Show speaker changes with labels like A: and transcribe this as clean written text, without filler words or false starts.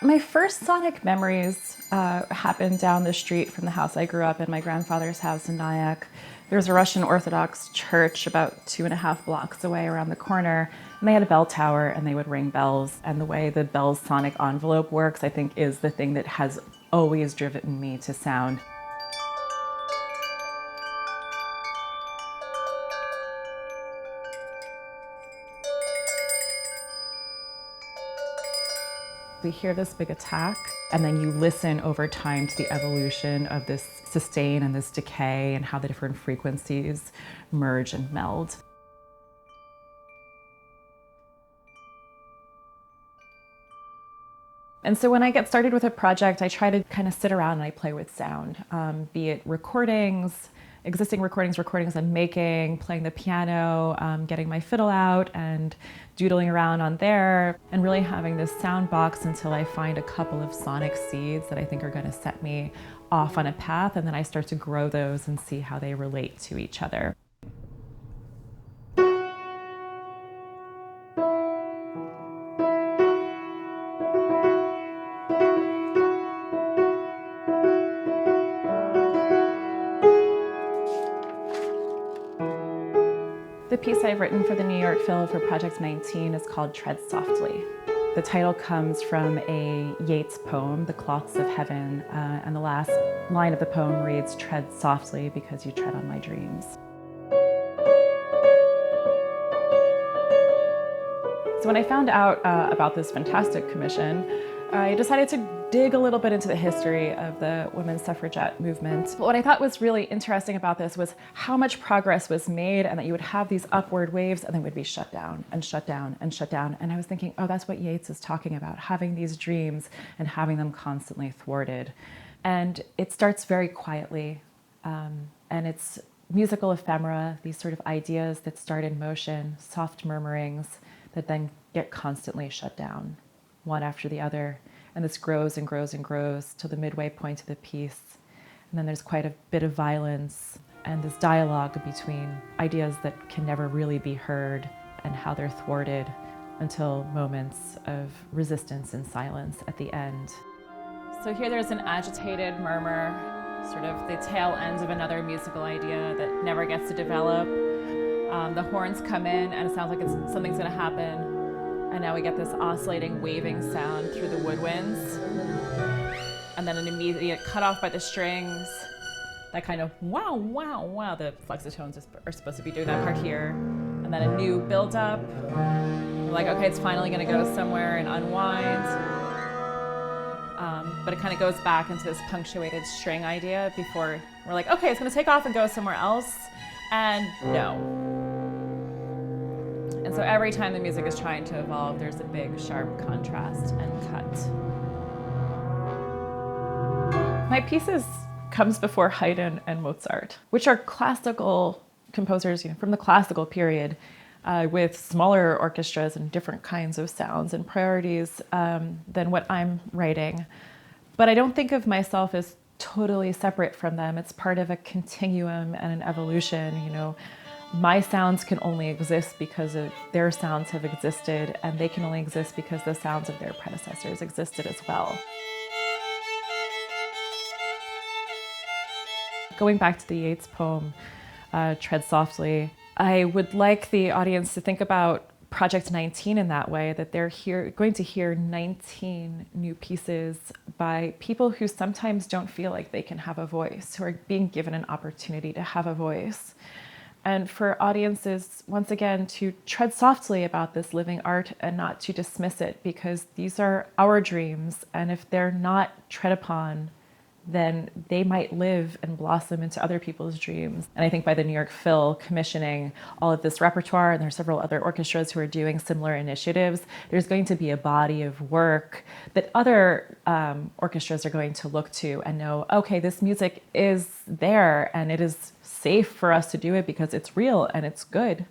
A: My first sonic memories happened down the street from the house I grew up in, my grandfather's house in Nyack. There's a Russian Orthodox church about 2.5 blocks away around the corner, and they had a bell tower and they would ring bells. And the way the bell's sonic envelope works, I think, is the thing that has always driven me to sound. We hear this big attack, and then you listen over time to the evolution of this sustain and this decay and how the different frequencies merge and meld. And so when I get started with a project, I try to kind of sit around and I play with sound, be it recordings, existing recordings I'm making, playing the piano, getting my fiddle out and doodling around on there, and really having this sound box until I find a couple of sonic seeds that I think are going to set me off on a path, and then I start to grow those and see how they relate to each other. The piece I've written for the New York Phil for Project 19 is called Tread Softly. The title comes from a Yeats poem, The Cloths of Heaven, and the last line of the poem reads, "Tread softly because you tread on my dreams." So when I found out about this fantastic commission, I decided to dig a little bit into the history of the women's suffragette movement. But what I thought was really interesting about this was how much progress was made, and that you would have these upward waves and then would be shut down and shut down and shut down. And I was thinking, oh, that's what Yeats is talking about, having these dreams and having them constantly thwarted. And it starts very quietly, and it's musical ephemera, these sort of ideas that start in motion, soft murmurings that then get constantly shut down, one after the other. And this grows and grows and grows till the midway point of the piece. And then there's quite a bit of violence and this dialogue between ideas that can never really be heard and how they're thwarted until moments of resistance and silence at the end. So here there's an agitated murmur, sort of the tail end of another musical idea that never gets to develop. The horns come in and it sounds like something's gonna happen. And now we get this oscillating, waving sound through the woodwinds. And then an immediate cutoff by the strings. That kind of wow, wow, wow. The flexitones are supposed to be doing that part here. And then a new build-up. We're like, okay, it's finally gonna go somewhere and unwind. But it kind of goes back into this punctuated string idea before we're like, okay, it's gonna take off and go somewhere else. And no. And so every time the music is trying to evolve, there's a big, sharp contrast and cut. My pieces comes before Haydn and Mozart, which are classical composers, from the classical period, with smaller orchestras and different kinds of sounds and priorities than what I'm writing. But I don't think of myself as totally separate from them. It's part of a continuum and an evolution, My sounds can only exist because of their sounds have existed, and they can only exist because the sounds of their predecessors existed as well. Going back to the Yeats poem, Tread Softly, I would like the audience to think about Project 19 in that way, that they're going to hear 19 new pieces by people who sometimes don't feel like they can have a voice, who are being given an opportunity to have a voice. And for audiences, once again, to tread softly about this living art and not to dismiss it, because these are our dreams, and if they're not tread upon, then they might live and blossom into other people's dreams. And I think by the New York Phil commissioning all of this repertoire, and there are several other orchestras who are doing similar initiatives, there's going to be a body of work that other orchestras are going to look to and know, okay, this music is there and it is safe for us to do it because it's real and it's good.